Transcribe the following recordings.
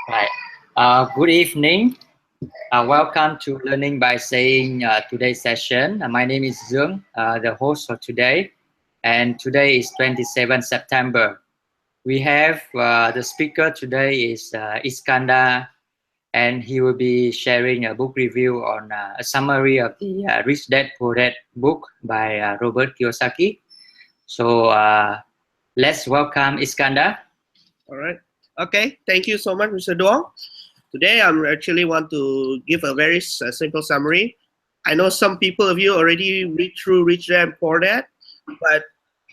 Right. Good evening. Welcome to Learning by Saying today's session. My name is Dương, the host for today. And today is 27 September. We have the speaker today is Iskandar, and he will be sharing a book review on a summary of the Rich Dad Poor Dad book by Robert Kiyosaki. So let's welcome Iskandar. All right. Okay. Thank you so much, Mr. Duong. Today, I'm actually want to give a very simple summary. I know some people of you already read through Rich Dad Poor Dad, but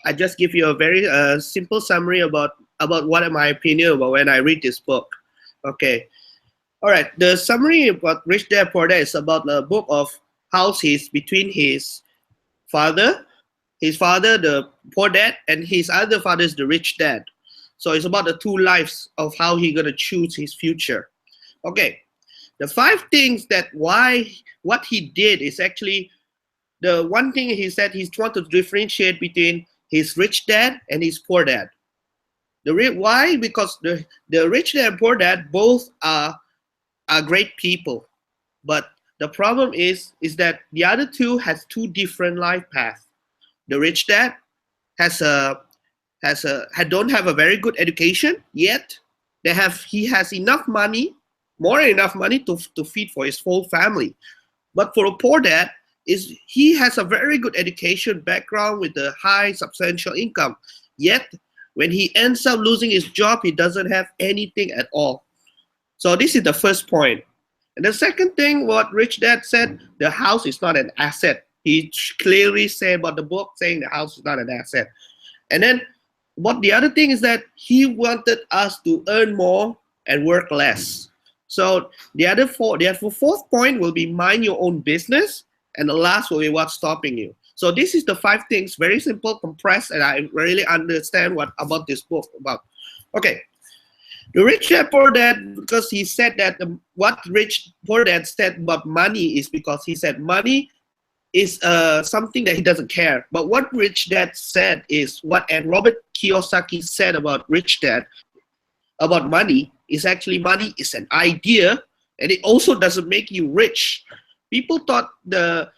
I just give you a very simple summary about what my opinion about when I read this book. Okay. All right. The summary about Rich Dad Poor Dad is about the book of how he's between father, his father, the poor dad, and his other father is the rich dad. So it's about the two lives of how he gonna choose his future. Okay, the five things that what he did is actually the one thing he said he's trying to differentiate between his rich dad and his poor dad. Why? Because the rich dad and poor dad both are great people, but the problem is that the other two has two different life paths. The rich dad has a don't have a very good education yet. He has enough money, more than enough money to feed for his whole family. But for a poor dad, he has a very good education background with a high substantial income. Yet when he ends up losing his job, he doesn't have anything at all. So this is the first point. And the second thing, what Rich Dad said, the house is not an asset. He clearly said about the book, saying the house is not an asset. And then what the other thing is that he wanted us to earn more and work less. So the fourth point will be mind your own business, and the last will be what's stopping you. So this is the five things, very simple, compressed, and I really understand what about this book about. Okay. The Rich Dad Poor Dad, because he said that what Rich Poor Dad said about money is because he said money is something that he doesn't care. But what Rich Dad said is and Robert Kiyosaki said about Rich Dad, about money, is actually money is an idea, and it also doesn't make you rich. People thought and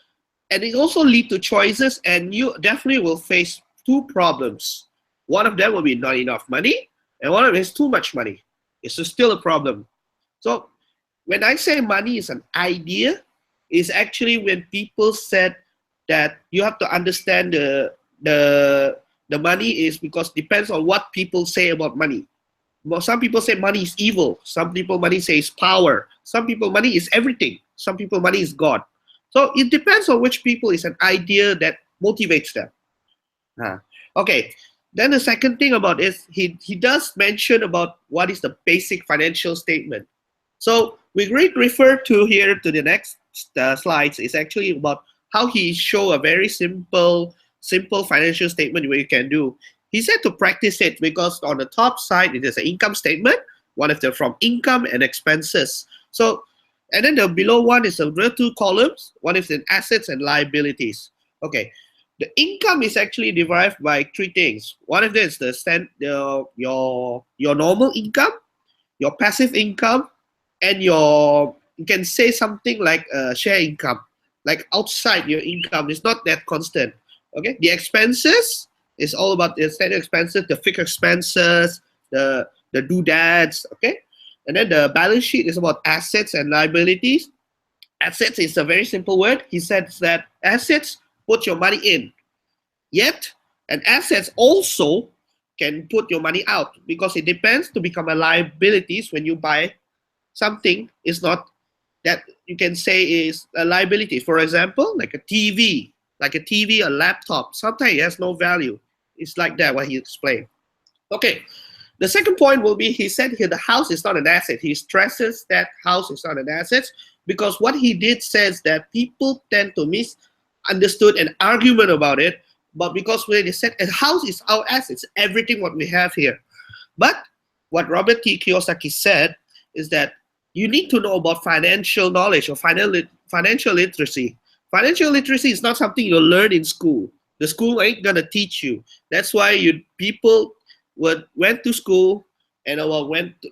it also lead to choices, and you definitely will face two problems. One of them will be not enough money, and one of them is too much money. It's still a problem. So when I say money is an idea, is actually when people said that you have to understand the money is because depends on what people say about money. Well, some people say money is evil. Some people money says power. Some people money is everything. Some people money is God. So it depends on which people is an idea that motivates them. Okay. Then the second thing about is he does mention about what is the basic financial statement. So we refer to here to the next slides is actually about how he show a very simple financial statement where you can do. He said to practice it because on the top side it is an income statement. One of them from income and expenses. So and then the below one is the two columns. One is in assets and liabilities. Okay. The income is actually derived by three things. One of them is your normal income, your passive income, and you can say something like share income, like outside your income. It's not that constant. Okay, the expenses is all about the standard expenses, the fixed expenses, the doodads. Okay, and then the balance sheet is about assets and liabilities. Assets is a very simple word. He says that assets put your money in. Yet, an assets also can put your money out because it depends to become a liabilities when you buy something is not that you can say is a liability. For example, like a TV, a laptop, sometimes it has no value. It's like that, what he explained. Okay, the second point will be, he said here the house is not an asset. He stresses that house is not an asset because what he did says that people tend to misunderstood an argument about it, but because when they said a house is our assets, everything what we have here. But what Robert T. Kiyosaki said is that you need to know about financial knowledge or financial literacy. Financial literacy is not something you learn in school. The school ain't gonna teach you. That's why people went to school and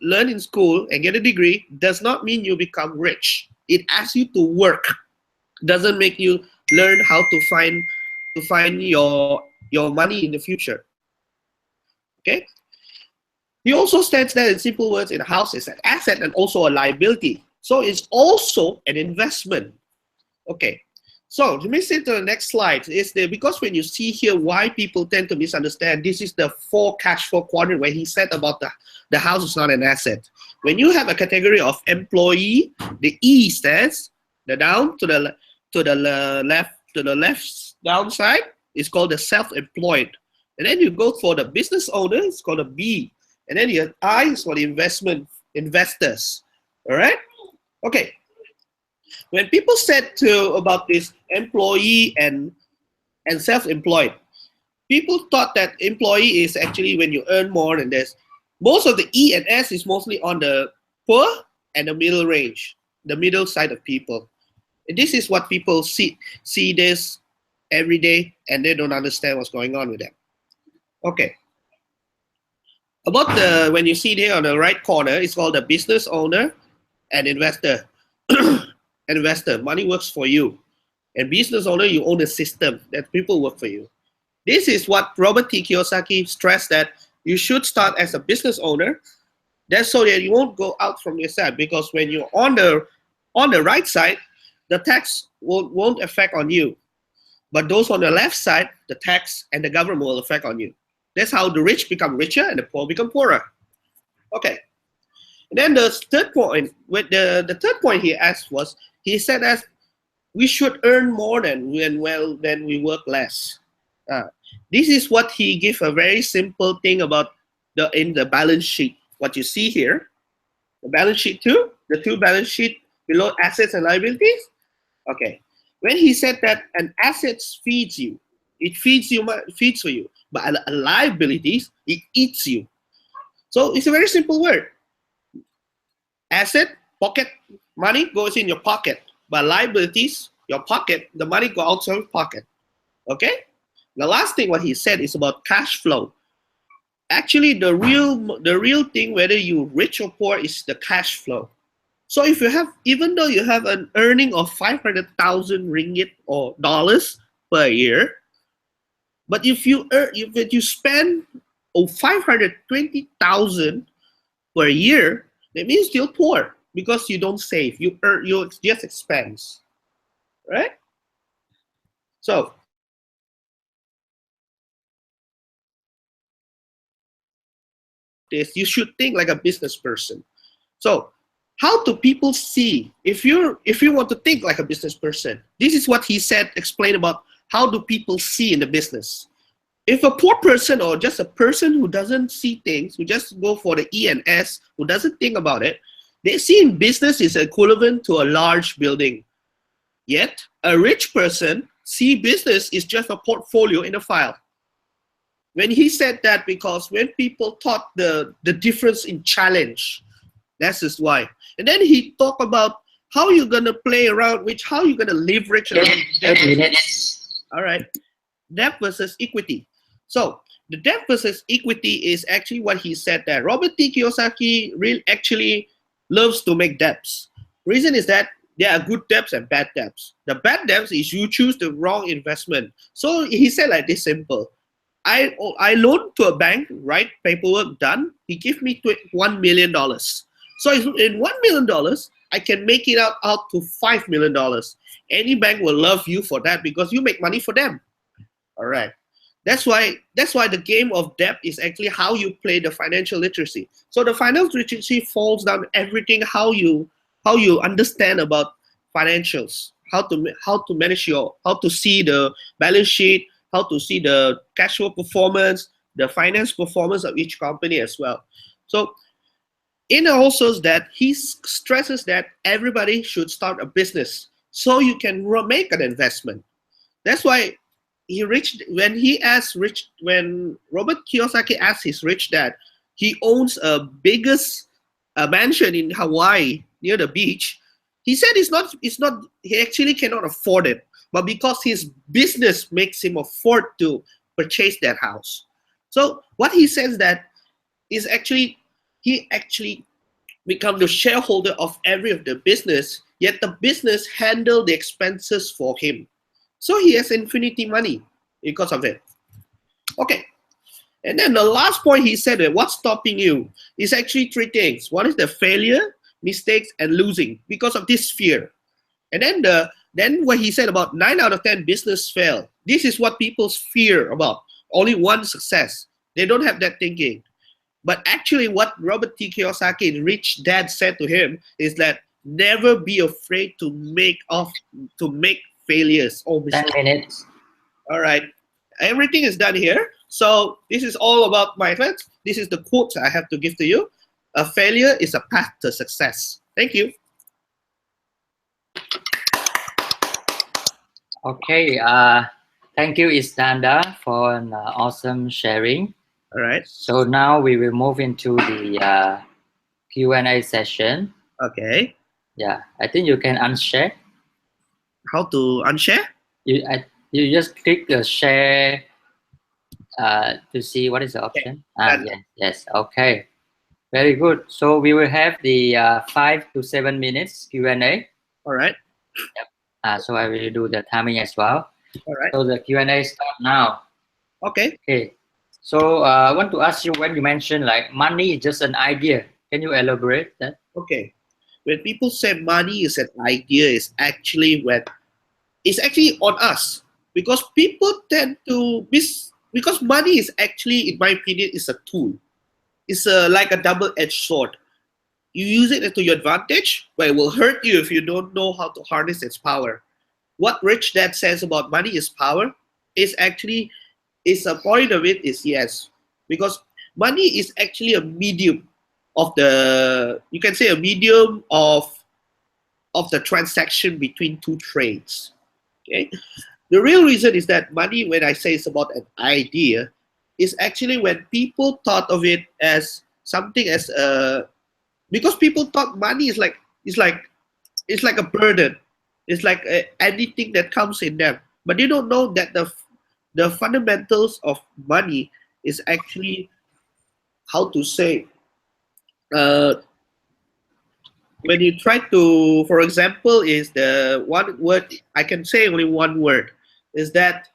learn in school and get a degree does not mean you become rich. It asks you to work. Doesn't make you learn how to find your money in the future. Okay. He also states that in simple words, in a house is an asset and also a liability. So it's also an investment. Okay. So let me see to the next slide. Is there, because when you see here why people tend to misunderstand, this is the 4 cash flow quadrant where he said about the house is not an asset. When you have a category of employee, the E stands the down to the left downside is called the self-employed. And then you go for the business owner, it's called a B. And then your I is for the investors. All right? Okay. When people said about this employee and self-employed, people thought that employee is actually when you earn more than this. Most of the E and S is mostly on the poor and the middle range, the middle side of people. And this is what people see this every day, and they don't understand what's going on with them. Okay. About when you see there on the right corner, it's called the business owner and investor. Investor, money works for you. And business owner, you own a system that people work for you. This is what Robert T. Kiyosaki stressed, that you should start as a business owner. That's so that you won't go out from your side, because when you're on the right side, the tax won't affect on you. But those on the left side, the tax and the government will affect on you. That's how the rich become richer and the poor become poorer. Okay. And then the third point, the third point he asked was, he said that we should earn more than we work less. This is what he gave a very simple thing about in the balance sheet. What you see here, the balance sheet too, the 2 balance sheet below assets and liabilities. Okay. When he said that an asset feeds you, it feeds for you, but a liabilities, it eats you. So it's a very simple word. Asset, pocket, money goes in your pocket, but liabilities, your pocket, the money goes outside your pocket. Okay? The last thing what he said is about cash flow. Actually, the real thing, whether you're rich or poor, is the cash flow. So if you have, even though you have an earning of 500,000 ringgit or dollars per year, but if you spend 520,000 per year, that means you're still poor because you don't save. You just expense, right? So you should think like a business person. So how do people see? If you want to think like a business person, this is what he said. Explain about how do people see in the business. If a poor person or just a person who doesn't see things, who just go for the E and S, who doesn't think about it, they see in business is equivalent to a large building. Yet a rich person see business is just a portfolio in a file. When he said that, because when people taught the difference in challenge, that's just why. And then he talked about how you're gonna play around, how you're gonna leverage around debt. All right, debt versus equity. So the debt versus equity is actually what he said there. Robert T. Kiyosaki actually loves to make debts. Reason is that there are good debts and bad debts. The bad debts is you choose the wrong investment. So he said like this simple. I loan to a bank, right? Paperwork done. He give me $1 million. So in $1 million, I can make it out to $5 million. Any bank will love you for that because you make money for them. All right. That's why the game of debt is actually how you play the financial literacy. So the financial literacy falls down everything how you understand about financials, how to manage how to see the balance sheet, how to see the cash flow performance, the finance performance of each company as well. So in also that he stresses that everybody should start a business so you can make an investment. That's why when Robert Kiyosaki asked his rich dad, he owns a biggest mansion in Hawaii near the beach. He said he actually cannot afford it, but because his business makes him afford to purchase that house. So what he says that is actually he actually become the shareholder of every of the business, yet the business handle the expenses for him. So he has infinity money because of it. Okay. And then the last point he said that what's stopping you is actually three things. One is the failure, mistakes, and losing because of this fear. And then what he said about 9 out of 10 business fail. This is what people fear about. Only one success. They don't have that thinking. But actually what Robert T. Kiyosaki, Rich Dad, said to him is that never be afraid to make failures. Oh, 10 minutes. all right. Everything is done here. So this is all about my friends. This is the quote I have to give to you. A failure is a path to success. Thank you. Okay. Thank you, Iskandar, for an awesome sharing. All right. So now we will move into the Q&A session. Okay. Yeah, I think you can unshare. How to unshare? You just click the share to see what is the option. Okay. Yes. Okay. Very good. So we will have the 5 to 7 minutes Q&A. All right. Yep. So I will do the timing as well. All right. So the Q&A start now. Okay. Okay. So I want to ask you, when you mentioned like money is just an idea, can you elaborate that? Okay. When people say money is an idea, it's actually on us, because people tend to because money is actually, in my opinion, is a tool. It's like a double-edged sword. You use it to your advantage, but it will hurt you if you don't know how to harness its power. What Rich Dad says about money is power is a point of it is yes, because money is actually a medium of you can say a medium of the transaction between two trades. Okay, the real reason is that money, when I say it's about an idea, is actually when people thought of it as something as because people thought money is like a burden. It's like anything that comes in them, but they don't know that the fundamentals of money is actually, how to say, when you try to, for example, is the one word I can say, only one word, is that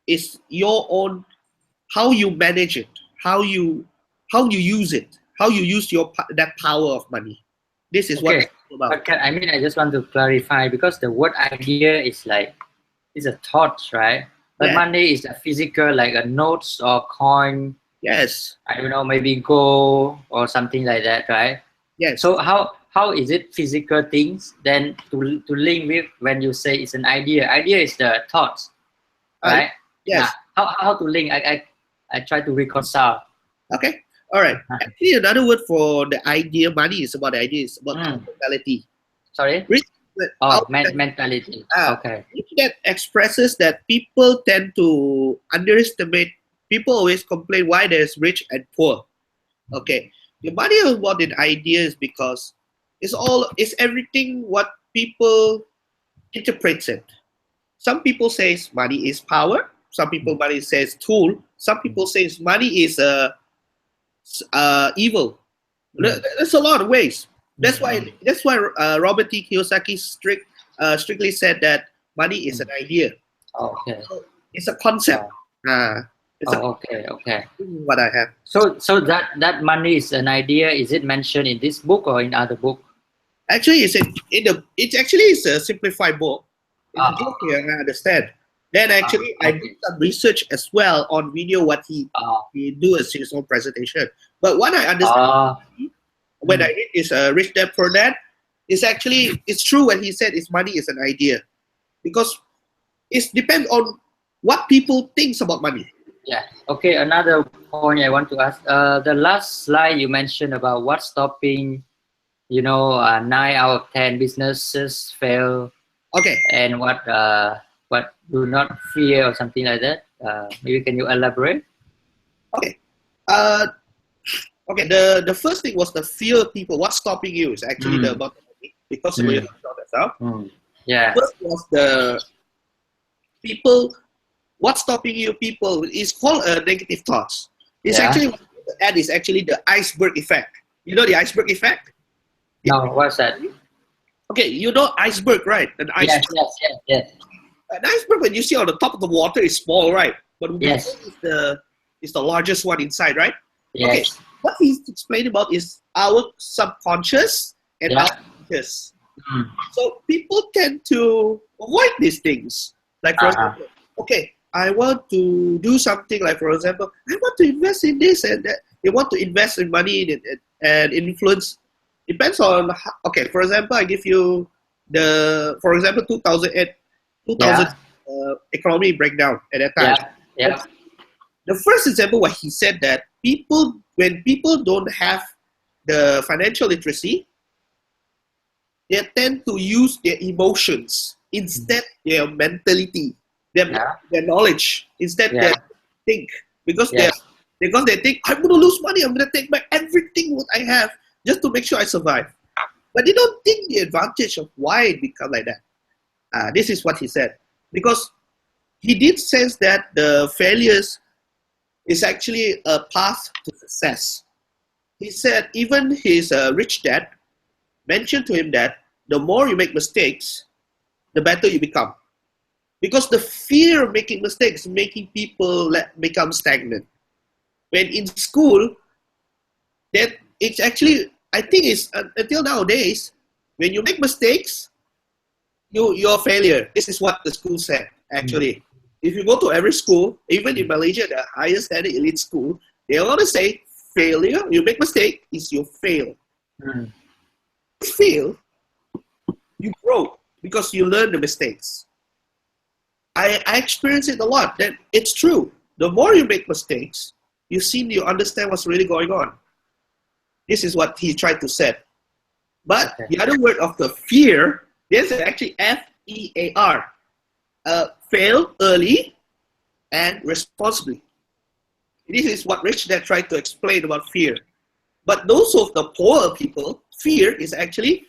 it's your own, how you manage it, how you use it, how you use that power of money. This is what Okay. it's about. But I just want to clarify, because the word idea is like, it's a thought, right? But Yes. money is a physical, like a notes or coin. Yes. I don't know, maybe gold or something like that, right? Yes. So how is it physical things then to link with when you say it's an idea? Idea is the thoughts, right? Yes. Yeah. How to link? I try to reconcile. Okay. All right. Actually, another word for the idea, money is about the idea, it's about mentality. Sorry? Mentality. Okay. That expresses that people tend to underestimate. People always complain why there's rich and poor. Okay. The money is about an idea is because it's everything what people interprets it. Some people says money is power. Some people money says tool. Some people says money is evil. There's a lot of ways. That's why Robert T. Kiyosaki strictly said that money is an idea. Okay. So it's a concept. Okay. This is what I have. So that money is an idea. Is it mentioned in this book or in other book? Actually, it actually is a simplified book. It's a book here, I understand. Then actually, I did some research as well on video what he do as his own presentation. But what I understand when I read is Rich Dad Poor Dad, it's true when he said money is an idea, because it depends on what people thinks about money. Yeah. Okay. Another point I want to ask. The last slide you mentioned about what's stopping, 9 out of 10 businesses fail. Okay. And what do not fear or something like that. Maybe can you elaborate? Okay. Okay. The first thing was the fear of people. What's stopping you is actually the about money, because we have to that out. Yeah. First was the people. What's stopping you? People is called negative thoughts. It's actually the iceberg effect. You know the iceberg effect? No, what's that? Okay, you know iceberg, right? An iceberg. Yes. An iceberg, when you see on the top of the water, is small, right? But Yes. is the largest one inside, right? Yes. Okay, what he's explaining about is our subconscious and our conscious. Mm. So people tend to avoid these things. Like, for example, okay, I want to do something, like, for example, I want to invest in this and that. They want to invest in money and influence. Depends on, okay, for example, I give you for example, 2008, 2000 economy breakdown at that time. Yeah. The first example where he said that when people don't have the financial literacy, they tend to use their emotions instead their mentality, their knowledge instead their think, because they think, I'm going to lose money, I'm going to take back everything what I have just to make sure I survive. But they don't think the advantage of why it become like that. This is what he said, because he did sense that the failures is actually a path to success. He said even his rich dad mentioned to him that the more you make mistakes, the better you become. Because the fear of making mistakes making people become stagnant. When in school, that it's actually, I think it's until nowadays, when you make mistakes, you're a failure. This is what the school said, actually. If you go to every school, even in Malaysia, the highest standard elite school, they want to say failure, you make mistake, is you fail. You fail, you grow because you learn the mistakes. I experience it a lot, that it's true. The more you make mistakes, you understand what's really going on. This is what he tried to say. But the other word of the fear, there's actually FEAR. Fail early and responsibly. This is what Rich Dad tried to explain about fear. But those of the poorer people, fear is actually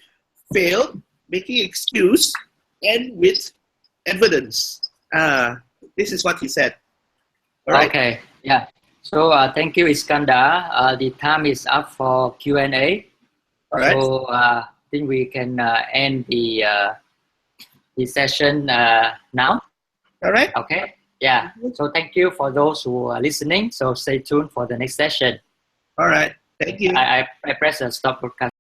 fail, making excuse, and with evidence. This is what he said. All right. Okay, yeah. So thank you, Iskandar. The time is up for Q&A. All right. So I think we can end the session now. All right. Okay. Yeah. So thank you for those who are listening. So stay tuned for the next session. All right. Thank you. I press the stop broadcast.